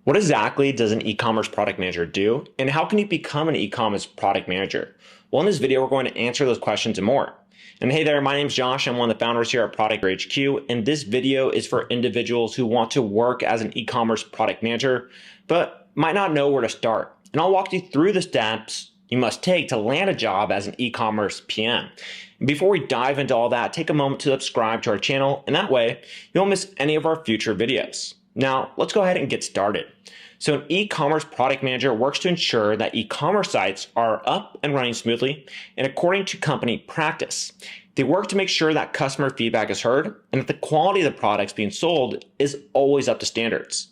What exactly does an e-commerce product manager do, and how can you become an e-commerce product manager? Well, in this video, we're going to answer those questions and more. And hey there, my name's Josh. I'm one of the founders here at Product HQ, and this video is for individuals who want to work as an e-commerce product manager, but might not know where to start. And I'll walk you through the steps you must take to land a job as an e-commerce PM. And before we dive into all that, take a moment to subscribe to our channel, and that way you won't miss any of our future videos. Now, let's go ahead and get started. So an e-commerce product manager works to ensure that e-commerce sites are up and running smoothly and according to company practice. They work to make sure that customer feedback is heard and that the quality of the products being sold is always up to standards.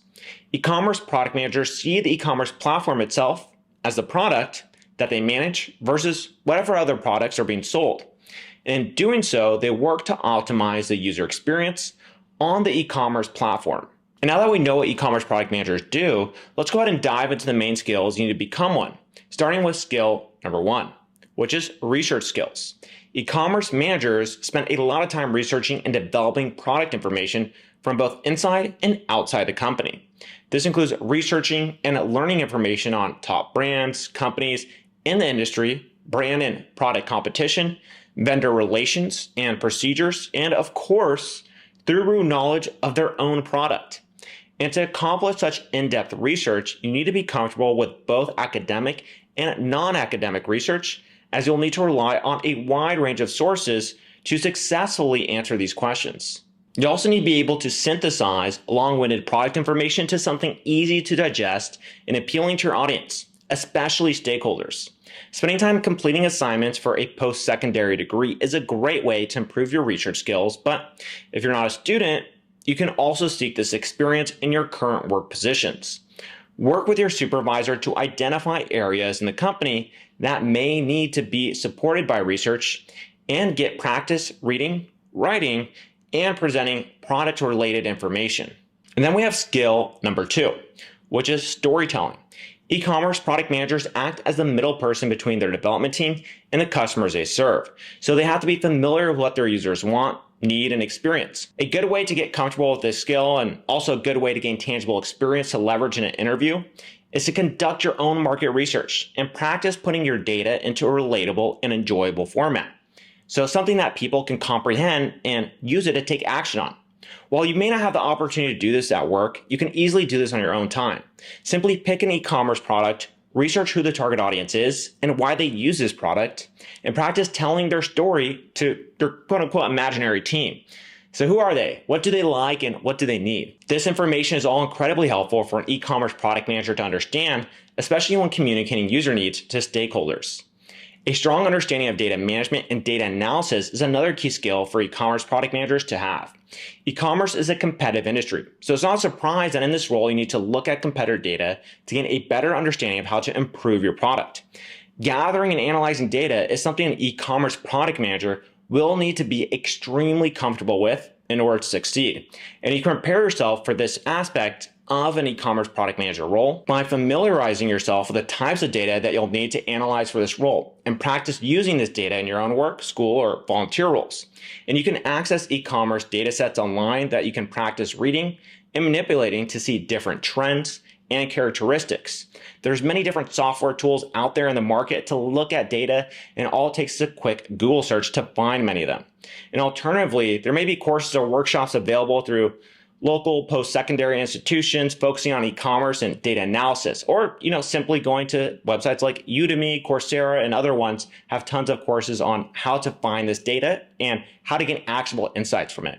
E-commerce product managers see the e-commerce platform itself as the product that they manage versus whatever other products are being sold. And in doing so, they work to optimize the user experience on the e-commerce platform. And now that we know what e-commerce product managers do, let's go ahead and dive into the main skills you need to become one, starting with skill number 1, which is research skills. E-commerce managers spend a lot of time researching and developing product information from both inside and outside the company. This includes researching and learning information on top brands, companies in the industry, brand and product competition, vendor relations and procedures, and of course, through knowledge of their own product. And to accomplish such in-depth research, you need to be comfortable with both academic and non-academic research, as you'll need to rely on a wide range of sources to successfully answer these questions. You also need to be able to synthesize long-winded product information to something easy to digest and appealing to your audience, especially stakeholders. Spending time completing assignments for a post-secondary degree is a great way to improve your research skills, but if you're not a student, you can also seek this experience in your current work positions. Work with your supervisor to identify areas in the company that may need to be supported by research and get practice reading, writing, and presenting product-related information. And then we have skill number 2, which is storytelling. E-commerce product managers act as the middle person between their development team and the customers they serve. So they have to be familiar with what their users want, need, and experience. A good way to get comfortable with this skill, and also a good way to gain tangible experience to leverage in an interview, is to conduct your own market research and practice putting your data into a relatable and enjoyable format. So something that people can comprehend and use it to take action on. While you may not have the opportunity to do this at work, you can easily do this on your own time. Simply pick an e-commerce product, research who the target audience is and why they use this product, and practice telling their story to their quote-unquote imaginary team. So who are they? What do they like and what do they need? This information is all incredibly helpful for an e-commerce product manager to understand, especially when communicating user needs to stakeholders. A strong understanding of data management and data analysis is another key skill for e-commerce product managers to have. E-commerce is a competitive industry, so it's not a surprise that in this role you need to look at competitor data to gain a better understanding of how to improve your product. Gathering and analyzing data is something an e-commerce product manager will need to be extremely comfortable with in order to succeed. And you can prepare yourself for this aspect of an e-commerce product manager role by familiarizing yourself with the types of data that you'll need to analyze for this role and practice using this data in your own work, school, or volunteer roles. And you can access e-commerce data sets online that you can practice reading and manipulating to see different trends and characteristics. There's many different software tools out there in the market to look at data, and all it takes is a quick Google search to find many of them. And alternatively, there may be courses or workshops available through local post-secondary institutions focusing on e-commerce and data analysis, or simply going to websites like Udemy, Coursera, and other ones have tons of courses on how to find this data and how to gain actionable insights from it.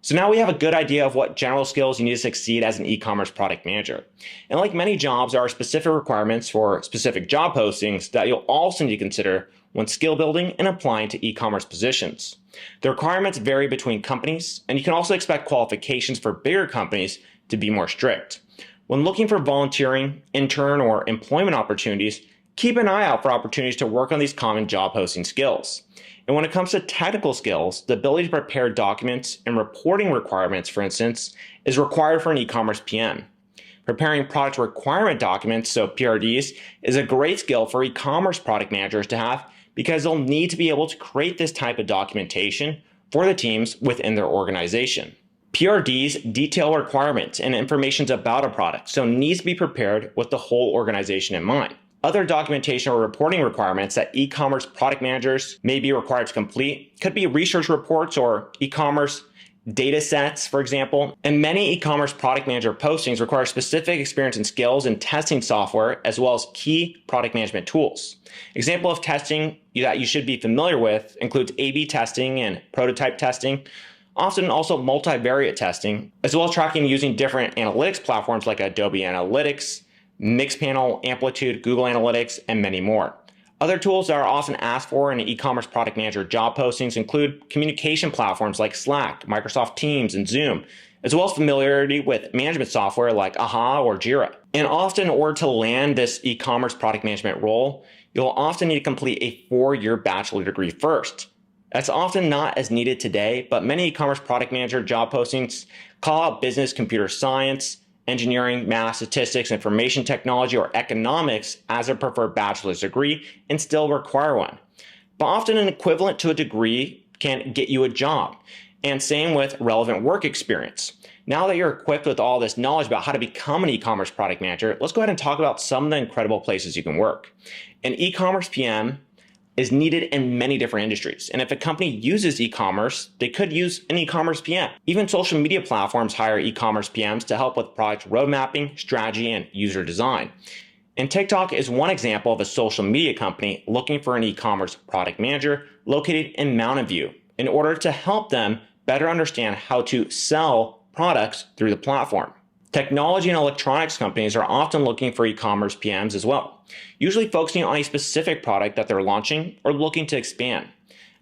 So now we have a good idea of what general skills you need to succeed as an e-commerce product manager. And like many jobs, there are specific requirements for specific job postings that you'll also need to consider when skill building and applying to e-commerce positions. The requirements vary between companies, and you can also expect qualifications for bigger companies to be more strict. When looking for volunteering, intern, or employment opportunities, keep an eye out for opportunities to work on these common job posting skills. And when it comes to technical skills, the ability to prepare documents and reporting requirements, for instance, is required for an e-commerce PM. Preparing product requirement documents, so PRDs, is a great skill for e-commerce product managers to have because they'll need to be able to create this type of documentation for the teams within their organization. PRDs detail requirements and information about a product, so needs to be prepared with the whole organization in mind. Other documentation or reporting requirements that e-commerce product managers may be required to complete could be research reports or e-commerce data sets, for example. And many e-commerce product manager postings require specific experience and skills in testing software, as well as key product management tools. Example of testing that you should be familiar with includes A/B testing and prototype testing, often also multivariate testing, as well as tracking using different analytics platforms like Adobe Analytics, Mixpanel, Amplitude, Google Analytics, and many more. Other tools that are often asked for in e-commerce product manager job postings include communication platforms like Slack, Microsoft Teams, and Zoom, as well as familiarity with management software like AHA or Jira. And often, in order to land this e-commerce product management role, you'll often need to complete a 4-year bachelor degree first. That's often not as needed today, but many e-commerce product manager job postings call out business, computer science, engineering, math, statistics, information technology, or economics as a preferred bachelor's degree and still require one. But often an equivalent to a degree can get you a job. And same with relevant work experience. Now that you're equipped with all this knowledge about how to become an e-commerce product manager, let's go ahead and talk about some of the incredible places you can work. An e-commerce PM is needed in many different industries. And if a company uses e-commerce, they could use an e-commerce PM. Even social media platforms hire e-commerce PMs to help with product road mapping, strategy, and user design. And TikTok is one example of a social media company looking for an e-commerce product manager located in Mountain View in order to help them better understand how to sell products through the platform. Technology and electronics companies are often looking for e-commerce PMs as well, usually focusing on a specific product that they're launching or looking to expand.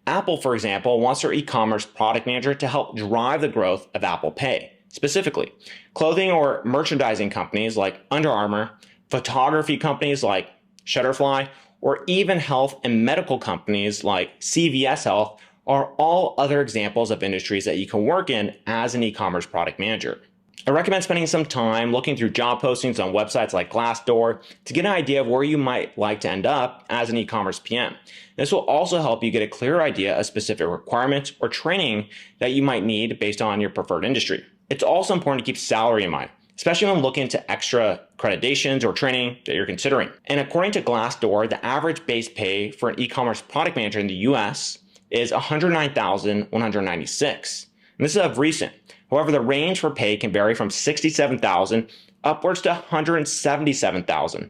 Apple, for example, wants their e-commerce product manager to help drive the growth of Apple Pay. Specifically, clothing or merchandising companies like Under Armour, photography companies like Shutterfly, or even health and medical companies like CVS Health are all other examples of industries that you can work in as an e-commerce product manager. I recommend spending some time looking through job postings on websites like Glassdoor to get an idea of where you might like to end up as an e-commerce PM. This will also help you get a clear idea of specific requirements or training that you might need based on your preferred industry. It's also important to keep salary in mind, especially when looking into extra accreditations or training that you're considering. And according to Glassdoor, the average base pay for an e-commerce product manager in the US is $109,196. And this is of recent. However, the range for pay can vary from $67,000 upwards to $177,000.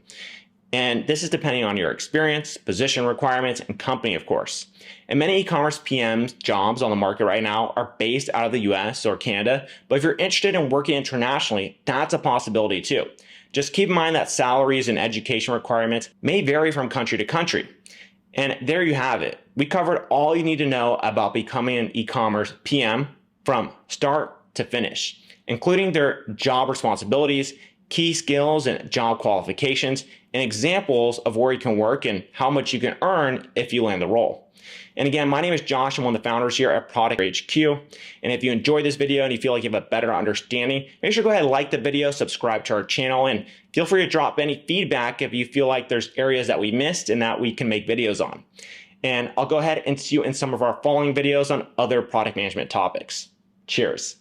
And this is depending on your experience, position requirements, and company, of course. And many e-commerce PMs jobs on the market right now are based out of the US or Canada, but if you're interested in working internationally, that's a possibility too. Just keep in mind that salaries and education requirements may vary from country to country. And there you have it. We covered all you need to know about becoming an e-commerce PM from start to finish, including their job responsibilities, key skills and job qualifications, and examples of where you can work and how much you can earn if you land the role. And again, my name is Josh. I'm one of the founders here at Product HQ. And if you enjoyed this video and you feel like you have a better understanding, make sure to go ahead and like the video, subscribe to our channel, and feel free to drop any feedback if you feel like there's areas that we missed and that we can make videos on. And I'll go ahead and see you in some of our following videos on other product management topics. Cheers.